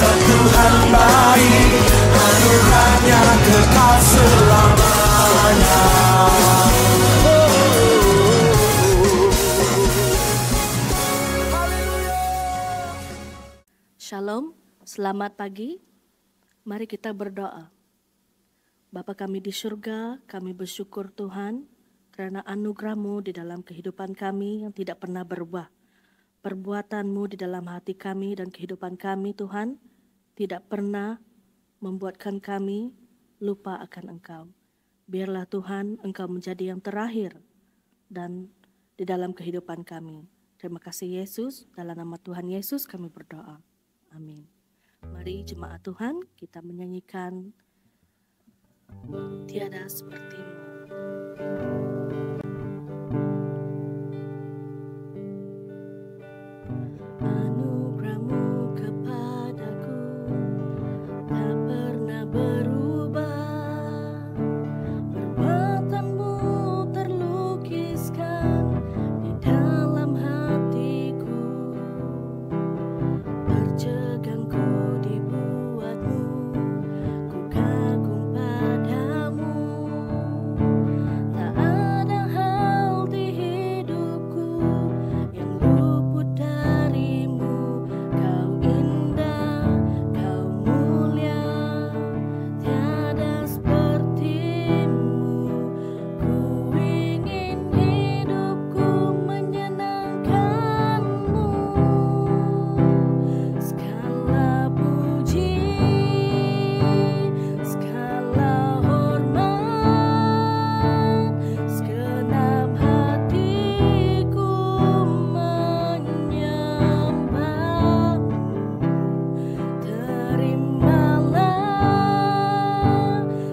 Tuhan baik, anugerahnya kekal selamanya. Shalom, selamat pagi. Mari kita berdoa. Bapa kami di surga, kami bersyukur Tuhan karena anugerah-Mu di dalam kehidupan kami yang tidak pernah berubah. Perbuatan-Mu di dalam hati kami dan kehidupan kami Tuhan tidak pernah membuatkan kami lupa akan Engkau. Biarlah Tuhan Engkau menjadi yang terakhir dan di dalam kehidupan kami. Terima kasih Yesus, dalam nama Tuhan Yesus kami berdoa. Amin. Mari jemaat Tuhan kita menyanyikan Tiada Seperti-Mu. Anugerah-Mu kepadaku tak pernah berubah. Perbuatan-Mu terlukiskan di dalam hatiku. Terjegangku dibuat-Mu, ku kagum padamu. Tak ada hal di hidupku yang luput darimu. Kau indah, Kau mulia, tiada seperti-Mu. Ku ingin hidupku menyenangkan-Mu. Segala puji, segala hormat, segenap hatiku menyembah-Mu. Terimalah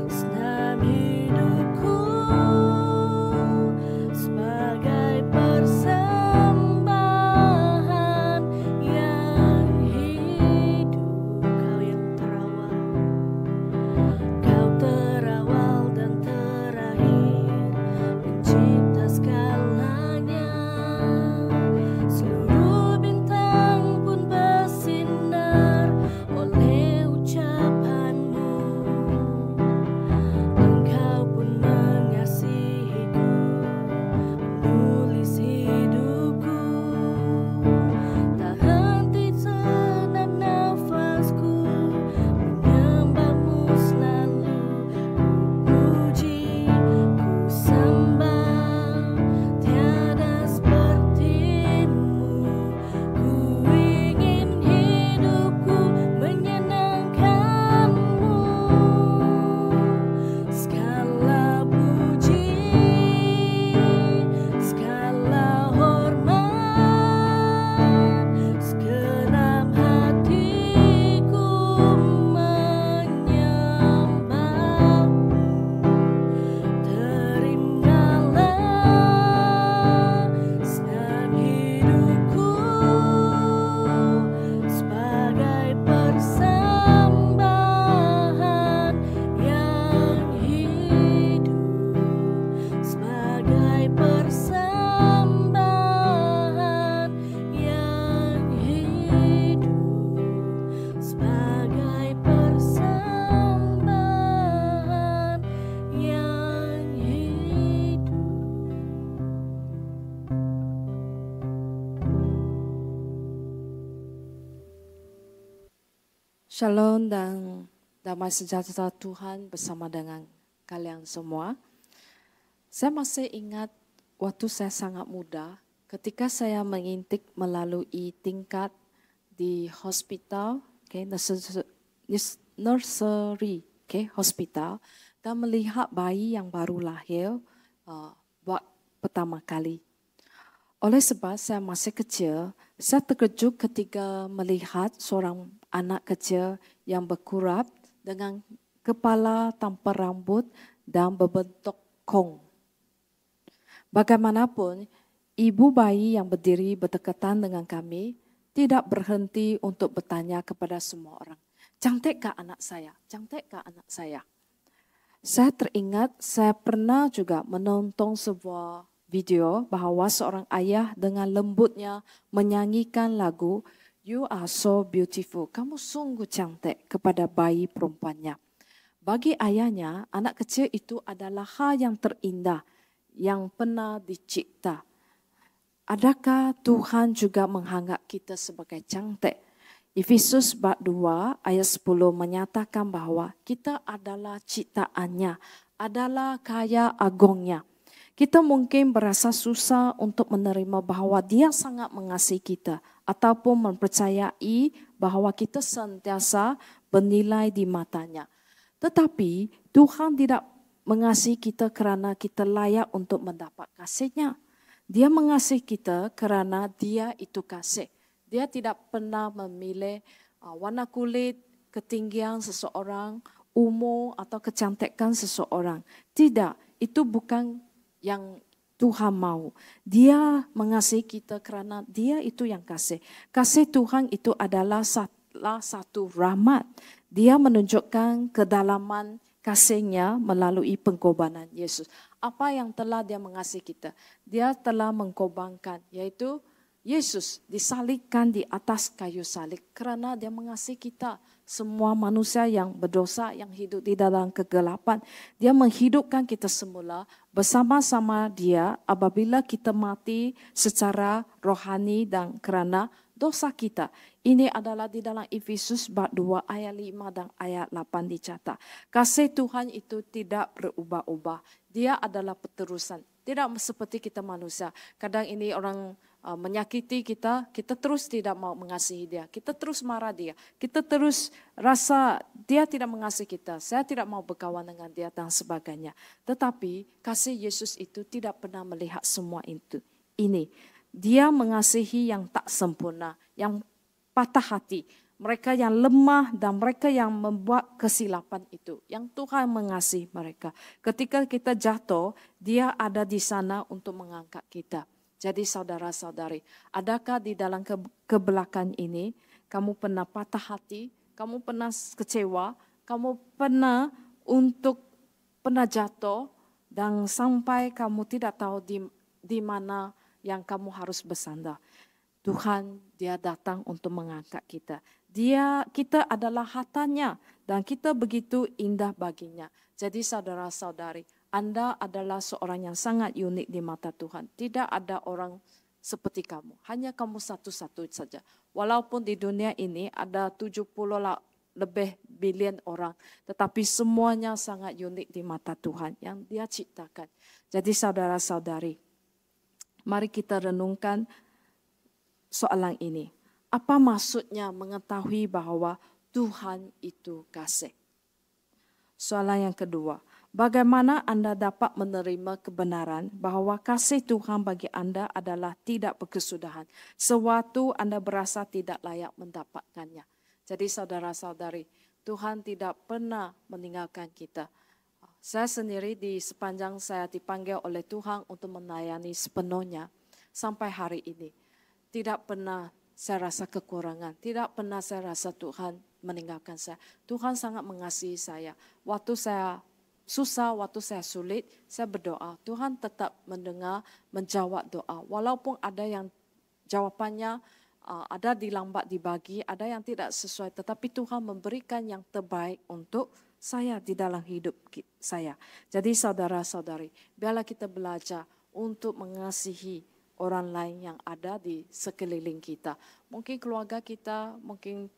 senam hidupku sebagai persembahan yang hidup. Kau terawal dan terakhir, pencipta segalanya. Seluruh bintang pun bersinar oleh ucapan-Mu. Engkau pun mengasihiku, menulis hidupku. Tak henti senam nafasku, menyembah-Mu selalu. Ku puji, ku sembah, tiada seperti-Mu. Ku ingin hidupku menyenangkan-Mu. Segala puji, segala hormat, segenap hatiku menyembah-Mu. Terimalah senam hidupku sebagai persembahan yang hidup. Sebagai persembahan yang hidup. Sebagai persembahan yang hidup. Shalom dan damai sejahtera Tuhan bersama dengan kalian semua. Saya masih ingat waktu saya sangat muda, ketika saya mengintip melalui tingkat di hospital, nursery, hospital, dan melihat bayi yang baru lahir buat pertama kali. Oleh sebab saya masih kecil, saya terkejut ketika melihat seorang anak kecil yang berkurap dengan kepala tanpa rambut dan berbentuk kong. Bagaimanapun, ibu bayi yang berdiri berdekatan dengan kami tidak berhenti untuk bertanya kepada semua orang, "Cantikkah anak saya? Cantikkah anak saya?" Saya teringat saya pernah juga menonton sebuah video bahawa seorang ayah dengan lembutnya menyanyikan lagu You are so beautiful. Kamu sungguh cantik kepada bayi perempuannya. Bagi ayahnya, anak kecil itu adalah hal yang terindah yang pernah dicipta. Adakah Tuhan juga menganggap kita sebagai cantik? Efesus bab 2 ayat 10 menyatakan bahwa kita adalah ciptaannya, adalah karya agungnya. Kita mungkin berasa susah untuk menerima bahwa Dia sangat mengasihi kita ataupun mempercayai bahwa kita sentiasa bernilai di matanya. Tetapi Tuhan tidak mengasihi kita kerana kita layak untuk mendapat kasih-Nya. Dia mengasihi kita kerana Dia itu kasih. Dia tidak pernah memilih warna kulit, ketinggian seseorang, umur atau kecantikan seseorang. Tidak, itu bukan yang Tuhan mau. Dia mengasihi kita kerana Dia itu yang kasih. Kasih Tuhan itu adalah salah satu rahmat. Dia menunjukkan kedalaman kasih-Nya melalui pengorbanan Yesus. Apa yang telah Dia mengasihi kita? Dia telah mengkorbankan, yaitu Yesus disalibkan di atas kayu salib kerana Dia mengasihi kita. Semua manusia yang berdosa, yang hidup di dalam kegelapan, Dia menghidupkan kita semula bersama-sama Dia apabila kita mati secara rohani dan kerana dosa kita. Ini adalah di dalam Efesus bab 2 ayat 5 dan ayat 8 dicatat. Kasih Tuhan itu tidak berubah-ubah. Dia adalah berterusan. Tidak seperti kita manusia. Kadang ini orang menyakiti kita, kita terus tidak mau mengasihi dia. Kita terus marah dia. Kita terus rasa dia tidak mengasihi kita. Saya tidak mau berkawan dengan dia dan sebagainya. Tetapi kasih Yesus itu tidak pernah melihat semua itu. Ini, Dia mengasihi yang tak sempurna, yang patah hati. Mereka yang lemah dan mereka yang membuat kesilapan itu. Yang Tuhan mengasihi mereka. Ketika kita jatuh, Dia ada di sana untuk mengangkat kita. Jadi saudara-saudari, adakah di dalam kebelakangan ini kamu pernah patah hati, kamu pernah kecewa, kamu pernah jatuh dan sampai kamu tidak tahu di mana yang kamu harus bersandar. Tuhan, Dia datang untuk mengangkat kita. Kita adalah hartanya dan kita begitu indah baginya. Jadi saudara-saudari, Anda adalah seorang yang sangat unik di mata Tuhan. Tidak ada orang seperti kamu. Hanya kamu satu-satu saja. Walaupun di dunia ini ada 70 lebih bilion orang. Tetapi semuanya sangat unik di mata Tuhan yang Dia ciptakan. Jadi saudara-saudari, mari kita renungkan soalan ini. Apa maksudnya mengetahui bahwa Tuhan itu kasih? Soalan yang kedua. Bagaimana Anda dapat menerima kebenaran bahwa kasih Tuhan bagi Anda adalah tidak berkesudahan, sewaktu Anda berasa tidak layak mendapatkannya. Jadi saudara-saudari, Tuhan tidak pernah meninggalkan kita. Saya sendiri di sepanjang saya dipanggil oleh Tuhan untuk melayani sepenuhnya sampai hari ini. Tidak pernah saya rasa kekurangan, tidak pernah saya rasa Tuhan meninggalkan saya. Tuhan sangat mengasihi saya. Waktu saya susah, waktu saya sulit, saya berdoa. Tuhan tetap mendengar, menjawab doa. Walaupun ada yang jawabannya ada dilambat dibagi, ada yang tidak sesuai. Tetapi Tuhan memberikan yang terbaik untuk saya di dalam hidup saya. Jadi saudara-saudari, biarlah kita belajar untuk mengasihi orang lain yang ada di sekeliling kita. Mungkin keluarga kita, mungkin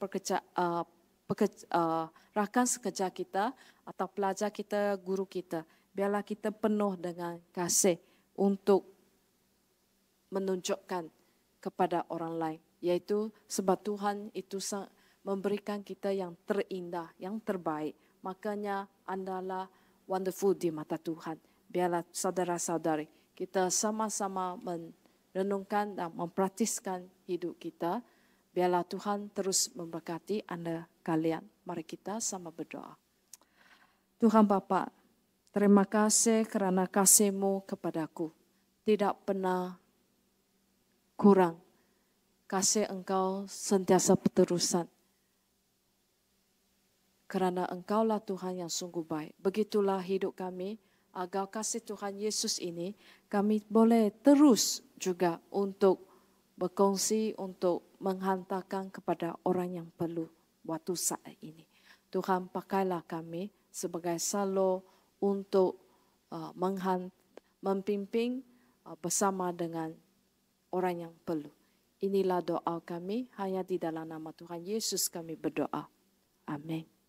rakan sekerja kita atau pelajar kita, guru kita. Biarlah kita penuh dengan kasih untuk menunjukkan kepada orang lain. Yaitu sebab Tuhan itu memberikan kita yang terindah, yang terbaik. Makanya Andalah wonderful di mata Tuhan. Biarlah saudara-saudari kita sama-sama merenungkan dan mempraktiskan hidup kita. Biarlah Tuhan terus memberkati Anda kalian. Mari kita sama berdoa. Tuhan Bapa, terima kasih kerana kasih-Mu kepadaku. Tidak pernah kurang. Kasih Engkau sentiasa berterusan. Kerana Engkaulah Tuhan yang sungguh baik. Begitulah hidup kami. Agar kasih Tuhan Yesus ini kami boleh terus juga untuk berkongsi untuk menghantarkan kepada orang yang perlu waktu saat ini. Tuhan, pakailah kami sebagai salur untuk mempimpin bersama dengan orang yang perlu. Inilah doa kami, hanya di dalam nama Tuhan Yesus kami berdoa. Amin.